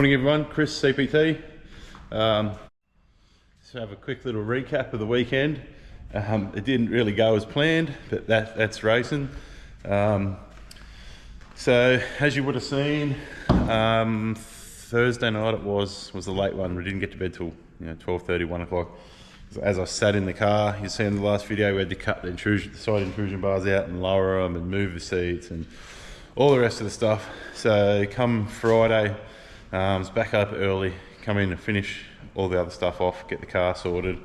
Morning everyone, Chris CPT. So have a quick little recap of the weekend. It didn't really go as planned, but that's racing. So as you would have seen, Thursday night it was the late one. We didn't get to bed till 12:30, 1 o'clock. As I sat in the car, you see in the last video, we had to cut the side intrusion bars out and lower them and move the seats and all the rest of the stuff. So come Friday, I was back up early, come in and finish all the other stuff off, get the car sorted,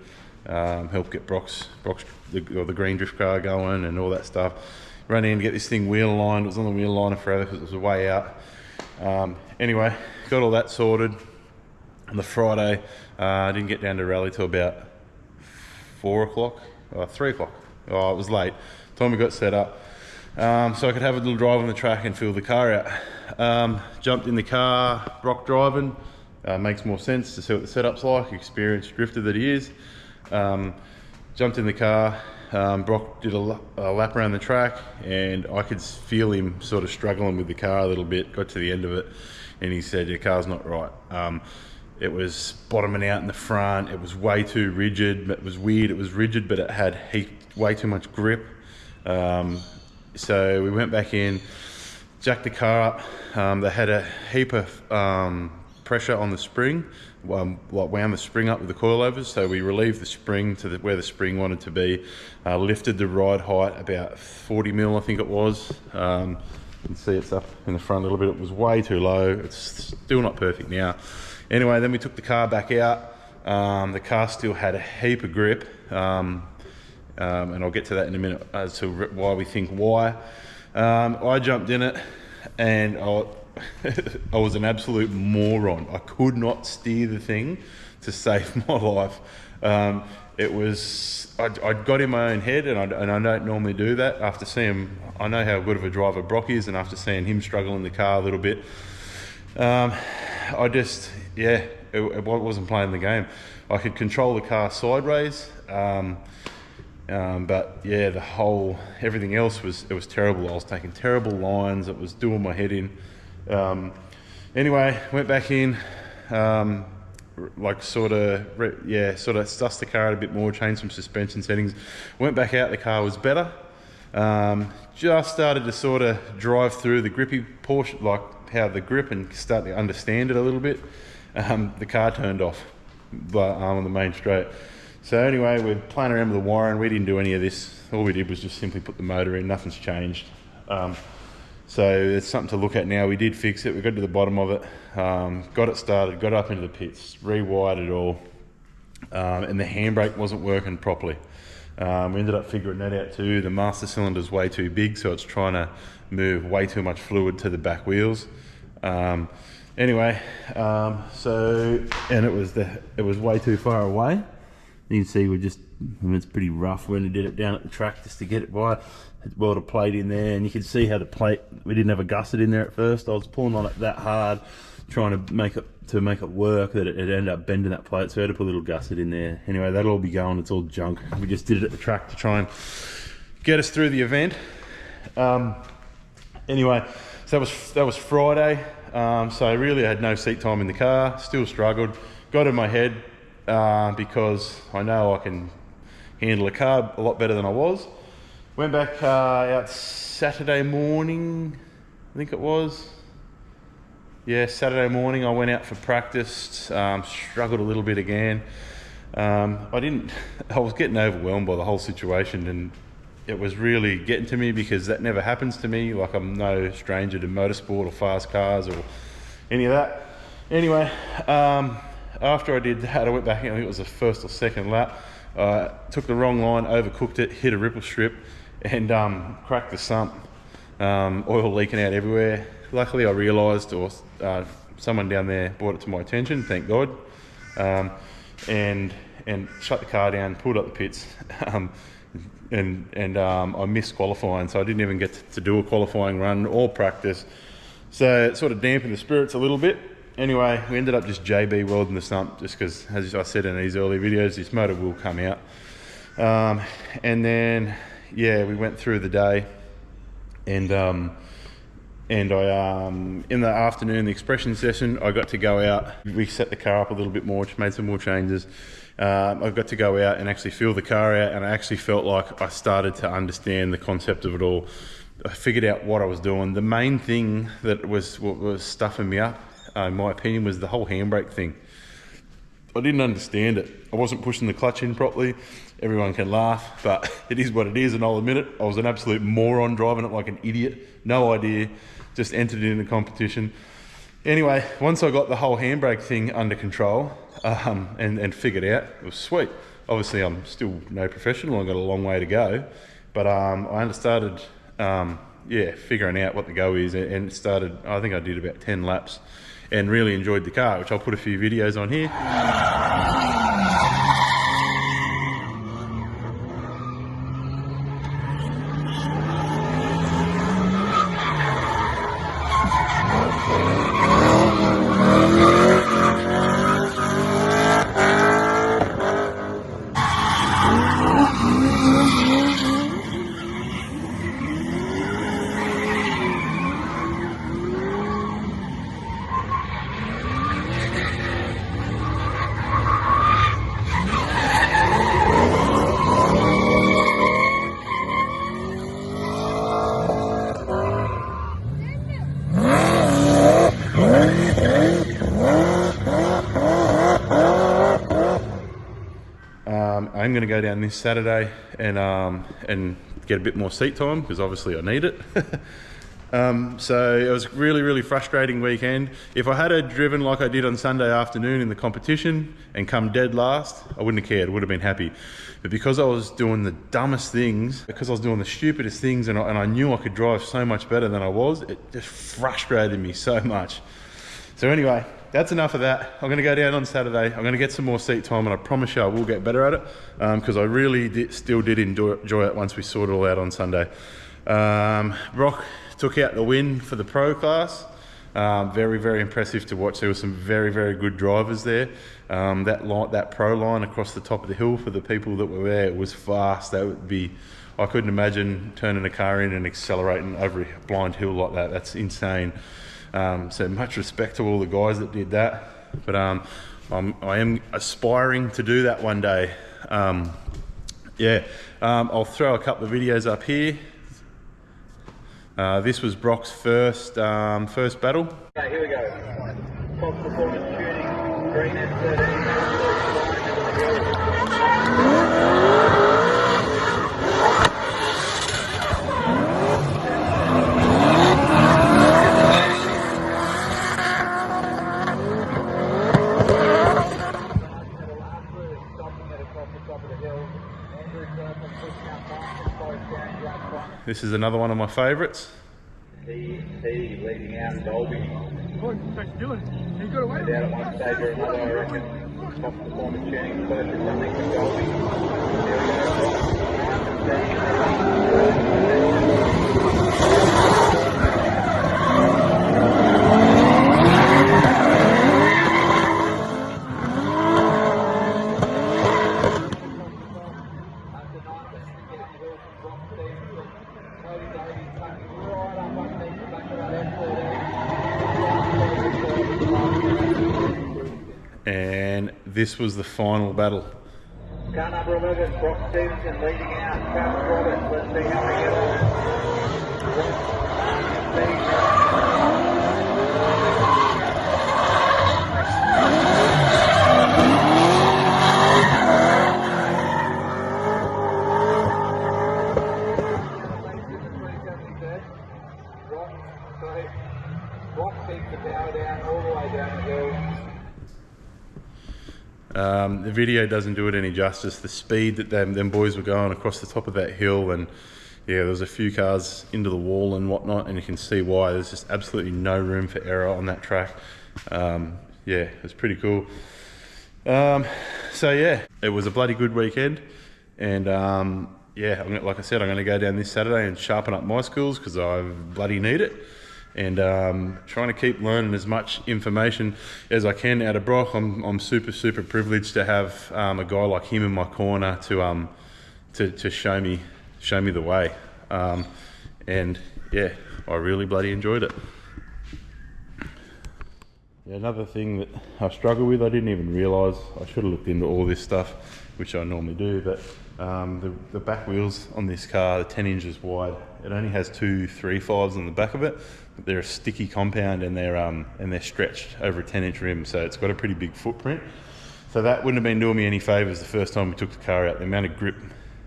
help get the green drift car going and all that stuff. Run in to get this thing wheel aligned. It was on the wheel liner forever because it was way out. Anyway, got all that sorted. On the Friday, I didn't get down to rally till about 4 o'clock, 3 o'clock. Oh, it was late. Time we got set up. So I could have a little drive on the track and fill the car out. Jumped in the car, Brock driving. Makes more sense to see what the setup's like, experienced drifter that he is. Jumped in the car, Brock did a lap around the track and I could feel him sort of struggling with the car a little bit. Got to the end of it and he said, your car's not right. It was bottoming out in the front, it was way too rigid. It was weird, it was rigid but it had way too much grip. So we went back in, jacked the car up. They had a heap of pressure on the spring, wound the spring up with the coilovers, so we relieved the spring to where the spring wanted to be, lifted the ride height about 40 mil I think it was. You can see it's up in the front a little bit. It was way too low. It's still not perfect now. Anyway, then we took the car back out. The car still had a heap of grip, and I'll get to that in a minute as to why we think why. I jumped in it and I was an absolute moron. I could not steer the thing to save my life. I'd got in my own head and I don't normally do that. After seeing, I know how good of a driver Brock is, and after seeing him struggle in the car a little bit, it wasn't playing the game. I could control the car sideways, but yeah, everything else was terrible. I was taking terrible lines. It was doing my head in. Anyway, went back in, sort of sussed the car out a bit more, changed some suspension settings. Went back out, the car was better. Just started to sort of drive through the grippy portion, like how the grip, and start to understand it a little bit. The car turned off on the main straight. So anyway, we're playing around with the wiring. We didn't do any of this. All we did was just simply put the motor in. Nothing's changed. So it's something to look at now. We did fix it. We got to the bottom of it. Got it started. Got up into the pits. Rewired it all. And the handbrake wasn't working properly. We ended up figuring that out too. The master cylinder's way too big, so it's trying to move way too much fluid to the back wheels. Anyway, it was way too far away. You can see it's pretty rough when we did it down at the track just to get it by. Welded a plate in there, and you can see how the plate, we didn't have a gusset in there at first. I was pulling on it that hard, trying to make it work, that it ended up bending that plate, so I had to put a little gusset in there. Anyway, that'll all be going, it's all junk. We just did it at the track to try and get us through the event. Anyway, so that was Friday. So really I had no seat time in the car, still struggled. Got in my head, because I know I can handle a car a lot better than I was. Went back out Saturday morning, I think it was. Yeah, Saturday morning I went out for practice, struggled a little bit again. I was getting overwhelmed by the whole situation, and it was really getting to me because that never happens to me. Like, I'm no stranger to motorsport or fast cars or any of that. Anyway, after I did that, I went back, I think it was the first or second lap. Took the wrong line, overcooked it, hit a ripple strip, and cracked the sump. Oil leaking out everywhere. Luckily I realised, or someone down there brought it to my attention, thank God, and shut the car down, pulled up the pits, and I missed qualifying, so I didn't even get to do a qualifying run or practice. So it sort of dampened the spirits a little bit. Anyway, we ended up just JB welding the sump, just because, as I said in these early videos, this motor will come out. And then, yeah, we went through the day, and And I, in the afternoon, the expression session, I got to go out. We set the car up a little bit more, just made some more changes. I got to go out and actually feel the car out, and I actually felt like I started to understand the concept of it all. I figured out what I was doing. The main thing that was what was stuffing me up, in my opinion, was the whole handbrake thing. I didn't understand it. I wasn't pushing the clutch in properly. Everyone can laugh, but it is what it is, and I'll admit it. I was an absolute moron driving it like an idiot. No idea. Just entered in the competition. Anyway, once I got the whole handbrake thing under control and figured out, it was sweet. Obviously, I'm still no professional. I've got a long way to go, but I started, figuring out what the go is, and started. I think I did about 10 laps, and really enjoyed the car, which I'll put a few videos on here. I'm going to go down this Saturday and get a bit more seat time, because obviously I need it. So it was really frustrating weekend. If I had driven like I did on Sunday afternoon in the competition and come dead last, I wouldn't have cared, would have been happy. But because I was doing the dumbest things, because I was doing the stupidest things, and I knew I could drive so much better than I was, it just frustrated me so much. So anyway, that's enough of that. I'm going to go down on Saturday. I'm going to get some more seat time, and I promise you I will get better at it, because I really still did enjoy it once we sorted it all out on Sunday. Brock took out the win for the pro class. Very impressive to watch. There were some very good drivers there. That pro line across the top of the hill, for the people that were there, it was fast. I couldn't imagine turning a car in and accelerating over a blind hill like that. That's insane. So much respect to all the guys that did that, but I am aspiring to do that one day. I'll throw a couple of videos up here. This was Brock's first battle. Okay, here we go. Top performance tuning, green S13. This is another one of my favourites. Leading out Dolby. What? What's he doing? He got away with Down it. at one stage or another, I reckon. Top performance tuning, perfect, something for Dolby. There And this was the final battle. car number 11, Brock Stevenson leading out. Travis Roberts, let's see how we get Brock keeps the power down all the way down the hill. The video doesn't do it any justice. The speed that them boys were going across the top of that hill, and yeah, there was a few cars into the wall and whatnot, and you can see why. There's just absolutely no room for error on that track. Yeah, it was pretty cool. So yeah, it was a bloody good weekend, and yeah, like I said, I'm going to go down this Saturday and sharpen up my skills, because I bloody need it. And trying to keep learning as much information as I can out of Brock. I'm super privileged to have a guy like him in my corner to show me the way. And yeah, I really bloody enjoyed it. Yeah, another thing that I struggle with, I didn't even realise, I should have looked into all this stuff, which I normally do, but the back wheels on this car are 10 inches wide. It only has 2 3.5s on the back of it, but they're a sticky compound and they're stretched over a 10-inch rim, so it's got a pretty big footprint. So that wouldn't have been doing me any favours the first time we took the car out. The amount of grip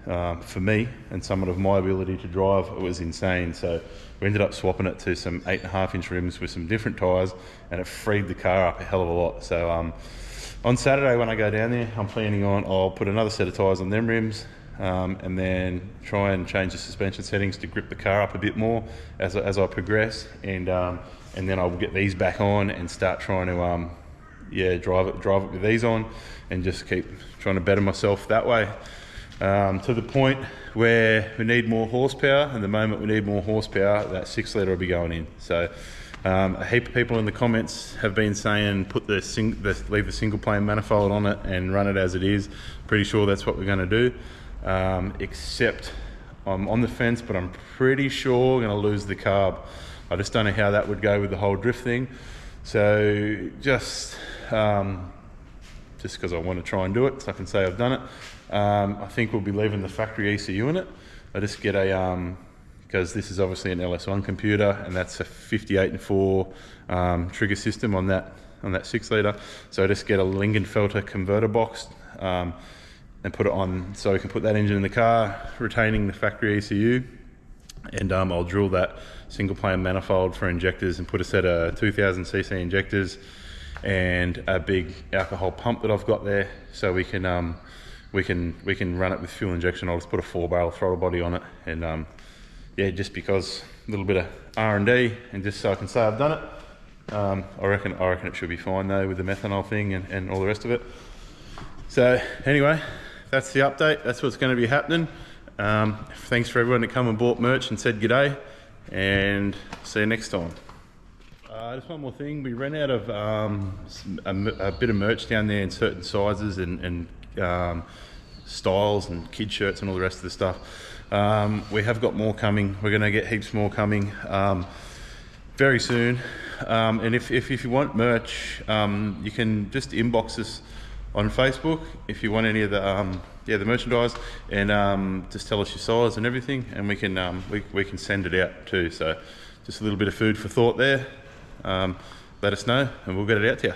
for me and somewhat of my ability to drive, it was insane. So we ended up swapping it to some 8.5-inch rims with some different tyres, and it freed the car up a hell of a lot. So on Saturday when I go down there, I'm planning on, I'll put another set of tyres on them rims, and then try and change the suspension settings to grip the car up a bit more as I progress, and then I'll get these back on and start trying to drive it with these on, and just keep trying to better myself that way. To the point where we need more horsepower, and the moment we need more horsepower, that 6 litre will be going in. So a heap of people in the comments have been saying leave the single plane manifold on it and run it as it is. Pretty sure that's what we're going to do, except I'm on the fence, but I'm pretty sure I'm going to lose the carb. I just don't know how that would go with the whole drift thing. So just because I want to try and do it, so I can say I've done it. I think we'll be leaving the factory ECU in it. I just get because this is obviously an LS1 computer, and that's a 58.4 trigger system on that 6 litre. So I just get a Lingenfelter converter box and put it on, so we can put that engine in the car, retaining the factory ECU. And I'll drill that single plane manifold for injectors and put a set of 2000cc injectors and a big alcohol pump that I've got there, so we can run it with fuel injection. I'll just put a 4-barrel throttle body on it, and yeah, just because a little bit of R&D, and just so I can say I've done it. I reckon it should be fine though with the methanol thing and all the rest of it. So anyway, that's the update. That's what's going to be happening. Thanks for everyone that come and bought merch and said g'day, and see you next time. Just one more thing, we ran out of a bit of merch down there in certain sizes and styles and kid shirts and all the rest of the stuff. We have got more coming. We're going to get heaps more coming very soon. And if you want merch, you can just inbox us on Facebook if you want any of the merchandise, and just tell us your size and everything, and we can send it out too. So just a little bit of food for thought there. Let us know and we'll get it out to you.